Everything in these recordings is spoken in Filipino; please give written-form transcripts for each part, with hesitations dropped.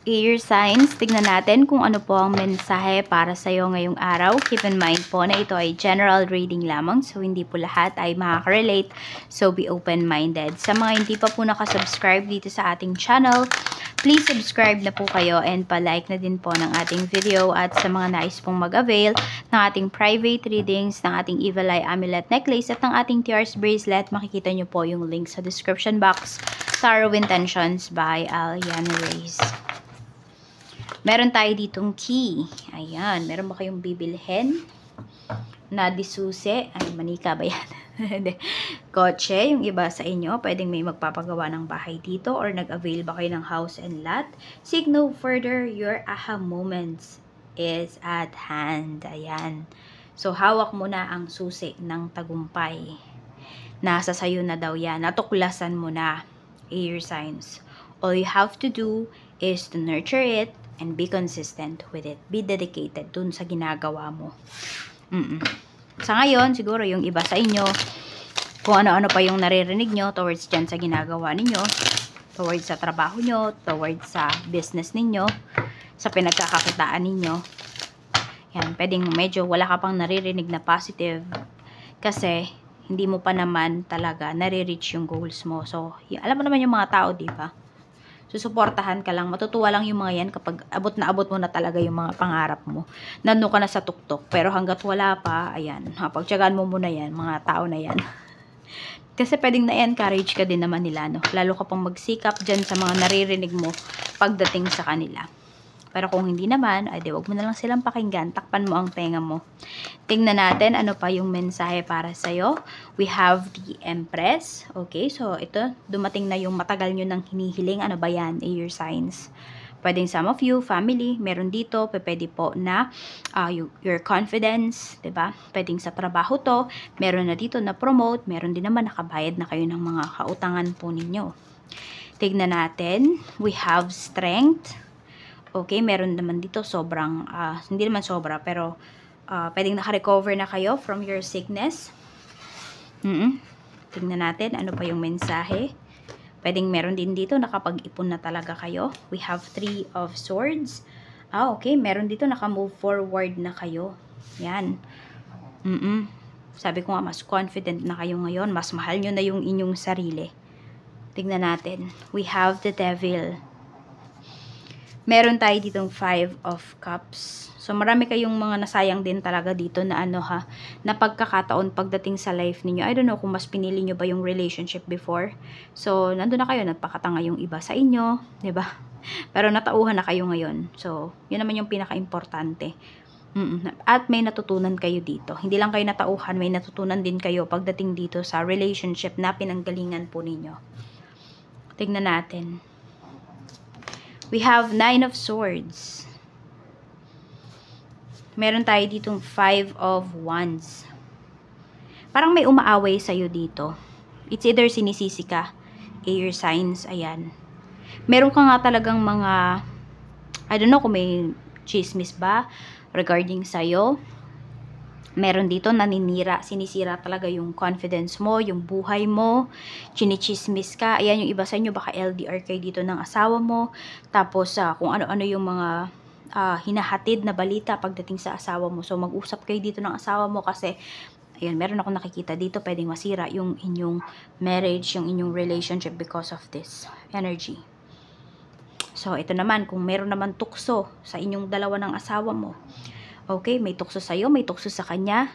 Air signs, tignan natin kung ano po ang mensahe para sa iyo ngayong araw. Keep in mind po na ito ay general reading lamang, so hindi po lahat ay makaka-relate, so be open-minded. Sa mga hindi pa po nakasubscribe dito sa ating channel, please subscribe na po kayo and pa-like na din po ng ating video. At sa mga nais pong mag-avail ng ating private readings, ng ating Evil Eye Amulet Necklace at ng ating Tears Bracelet, makikita nyo po yung link sa description box. Tarot Intentions by Aliana Reyes. Meron tayo ditong key. Ayan. Meron ba kayong bibilhin na disusi? Ay, manika ba yan? Kotse. Yung iba sa inyo, pwedeng may magpapagawa ng bahay dito or nag-avail ba kayo ng house and lot. Seek no further. Your aha moments is at hand. Ayan. So, hawak mo na ang susi ng tagumpay. Nasa sayo na daw yan. Natuklasan mo na. Air signs. All you have to do is to nurture it and be consistent with it. Be dedicated dun sa ginagawa mo. Sa ngayon, siguro yung iba sa inyo, kung ano-ano pa yung naririnig nyo towards dyan sa ginagawa ninyo, towards sa trabaho nyo, towards sa business ninyo, sa pinagkakakitaan ninyo. Yan, pwedeng medyo wala ka pang naririnig na positive kasi hindi mo pa naman talaga nare-reach yung goals mo. So, alam mo naman yung mga tao, di ba? Susuportahan ka lang. Matutuwa lang yung mga yan kapag abot mo na talaga yung mga pangarap mo. Nandun ka na sa tuktok. Pero hanggat wala pa, ayan. Pagtyagaan mo muna yan, mga tao na yan. Kasi pwedeng na-encourage ka din naman nila, no? Lalo ka pang magsikap dyan sa mga naririnig mo pagdating sa kanila. Pero kung hindi naman, ay di wag mo na lang silang pakinggan. Takpan mo ang tenga mo. Tingnan natin ano pa yung mensahe para sa'yo. We have the Empress. Okay, so ito, dumating na yung matagal nyo nang hinihiling. Ano ba yan? Air signs. Pwedeng some of you, family, meron dito. Pwede po na your confidence, diba? Pwedeng sa trabaho to. Meron na dito na promote. Meron din naman nakabayad na kayo ng mga kautangan po ninyo. Tingnan natin. We have strength. Okay, meron naman dito sobrang, hindi naman sobra, pero pwedeng naka-recover na kayo from your sickness. Tingnan natin, ano pa yung mensahe. Pwedeng meron din dito, nakapag-ipon na talaga kayo. We have 3 of Swords. Okay, meron dito, naka-move forward na kayo. Yan. Sabi ko nga, mas confident na kayo ngayon. Mas mahal nyo na yung inyong sarili. Tingnan natin. We have the Devil. Meron tayo ditong 5 of Cups. So, marami kayong mga nasayang din talaga dito na na pagkakataon pagdating sa life ninyo. I don't know kung mas pinili nyo ba yung relationship before. So, nandun na kayo, nagpakatanga yung iba sa inyo, 'di ba? Pero natauhan na kayo ngayon. So, yun naman yung pinaka-importante. At may natutunan kayo dito. Hindi lang kayo natauhan, may natutunan din kayo pagdating dito sa relationship na pinanggalingan po ninyo. Tignan natin. We have 9 of Swords. Meron tayo ditong 5 of Wands. Parang may umaaway sa'yo dito. It's either sinisisi ka, air signs, ayan. Meron ka nga talagang mga, I don't know kung may chismis ba regarding sa'yo. Meron dito naninira, sinisira talaga yung confidence mo, yung buhay mo, chinichismis ka. Ayan, yung iba sa inyo, baka LDR kayo dito ng asawa mo. Tapos, kung ano-ano yung mga hinahatid na balita pagdating sa asawa mo. So, mag-usap kayo dito ng asawa mo kasi, ayan, meron ako nakikita dito, pwedeng masira yung inyong marriage, yung inyong relationship because of this energy. So, ito naman, kung meron naman tukso sa inyong dalawa ng asawa mo, okay, may tukso sa'yo, may tukso sa kanya.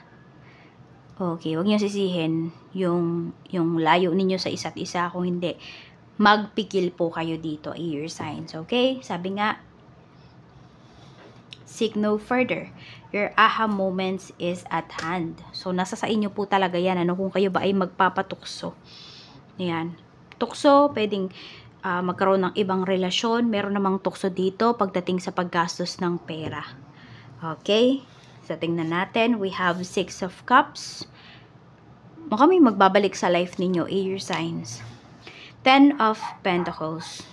Okay, huwag niyo sisihin yung layo ninyo sa isa't isa. Kung hindi, magpikil po kayo dito, air signs. Okay, sabi nga, seek no further. Your aha moments is at hand. So, nasa sa inyo po talaga yan. Kung kayo ba ay magpapatukso. Ayan. Tukso, pwedeng magkaroon ng ibang relasyon. Meron namang tukso dito pagdating sa paggastos ng pera. Okay, so tingnan natin. We have 6 of Cups. Mukhang may magbabalik sa life ninyo, air signs. 10 of Pentacles.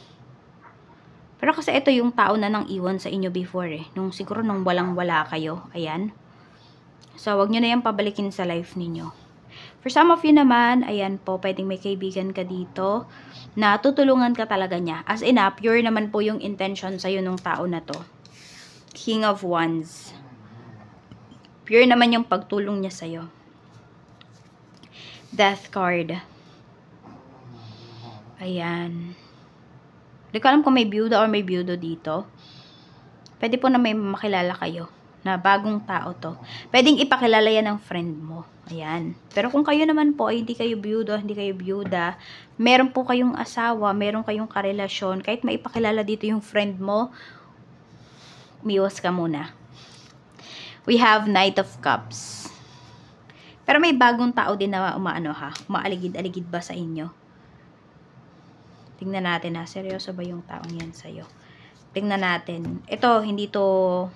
Pero kasi ito yung tao na nang iwan sa inyo before siguro nung walang-wala kayo. Ayan. So, wag nyo na yan pabalikin sa life ninyo. For some of you naman, ayan po, pwedeng may kaibigan ka dito na tutulungan ka talaga niya. As in, pure naman po yung intention sa'yo nung tao na to. King of Wands. Pure naman yung pagtulong niya sa'yo. Death card. Ayan. Hindi ko alam kung may byuda or may byudo dito. Pwede po na may makilala kayo na bagong tao to. Pwedeng ipakilala yan ng friend mo. Ayan. Pero kung kayo naman po ay hindi kayo byudo, hindi kayo byuda, meron po kayong asawa, meron kayong karelasyon, kahit maipakilala dito yung friend mo, umiwas ka muna. We have Knight of Cups. Pero may bagong tao din na umaaligid-aligid ba sa inyo? Tingnan natin seryoso ba yung taong yan sa'yo? Tingnan natin. Ito, hindi to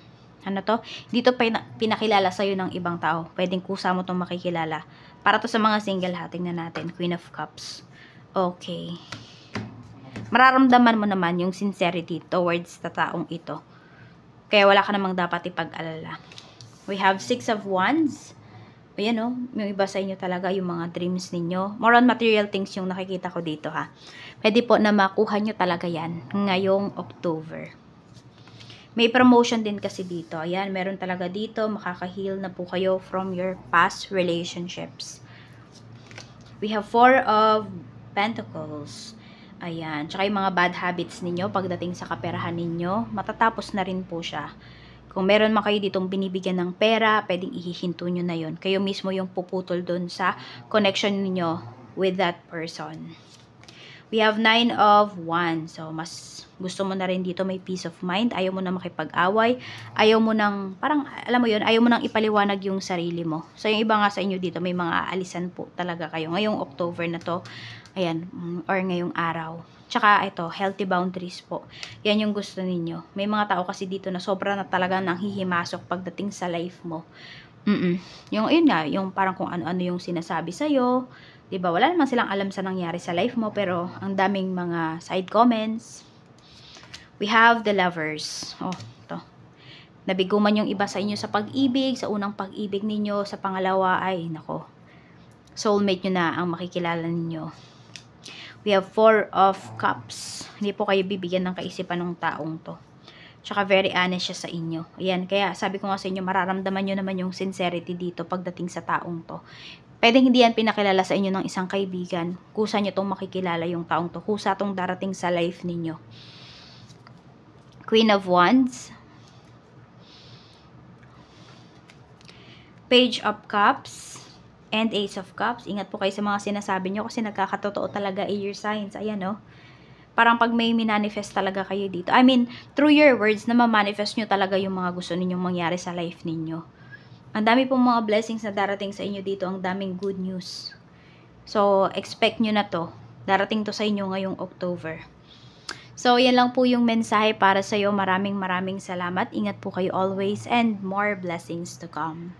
pinakilala sa'yo ng ibang tao. Pwedeng kusa mo itong makikilala. Para to sa mga single tingnan natin. Queen of Cups. Okay. Mararamdaman mo naman yung sincerity towards sa taong ito. Kaya wala ka namang dapat ipag-alala. We have Six of Wands. Ayan yung iba sa inyo talaga, yung mga dreams ninyo. More on material things yung nakikita ko dito Pwede po na makuha nyo talaga yan ngayong October. May promotion din kasi dito. Ayan, meron talaga dito. Makaka-heal na po kayo from your past relationships. We have Four of Pentacles. Ayan, tsaka yung mga bad habits ninyo pagdating sa kaperahan ninyo, matatapos na rin po siya. Kung meron man kayo ditong binibigyan ng pera, pwedeng ihihinto nyo na yon. Kayo mismo yung puputol dun sa connection niyo with that person. We have Nine of Wands. So, mas gusto mo na rin dito may peace of mind. Ayaw mo na makipag-away. Ayaw mo nang, parang, alam mo yun, ayaw mo nang ipaliwanag yung sarili mo. So, yung iba nga sa inyo dito, may mga aalisan po talaga kayo. Ngayong October na to, ayan, or ngayong araw. Tsaka ito, healthy boundaries po. Yan yung gusto ninyo. May mga tao kasi dito na sobra na talaga nang hihimasok pagdating sa life mo. Yung yun nga, yung parang kung ano-ano yung sinasabi sa'yo. Diba? Wala naman silang alam sa nangyari sa life mo, pero ang daming mga side comments. We have the Lovers. Oh, ito. Nabigo man yung iba sa inyo sa pag-ibig, sa unang pag-ibig ninyo, sa pangalawa, ay, nako. Soulmate nyo na ang makikilala ninyo. We have Four of Cups. Hindi po kayo bibigyan ng kaisipan ng taong to. Tsaka very honest siya sa inyo. Ayan, kaya sabi ko nga sa inyo, mararamdaman nyo naman yung sincerity dito pagdating sa taong to. Pwedeng hindi yan pinakilala sa inyo ng isang kaibigan. Kusa nyo tong makikilala yung taong to. Kusa tong darating sa life ninyo. Queen of Wands. Page of Cups. And Ace of Cups. Ingat po kayo sa mga sinasabi nyo kasi nagkakatotoo talaga your signs. Ayan Parang pag may minanifest talaga kayo dito. I mean, through your words na ma-manifest nyo talaga yung mga gusto ninyong mangyari sa life ninyo. Ang dami pong mga blessings na darating sa inyo dito. Ang daming good news. So, expect nyo na to. Darating to sa inyo ngayong October. So, yan lang po yung mensahe para sa'yo. Maraming salamat. Ingat po kayo always and more blessings to come.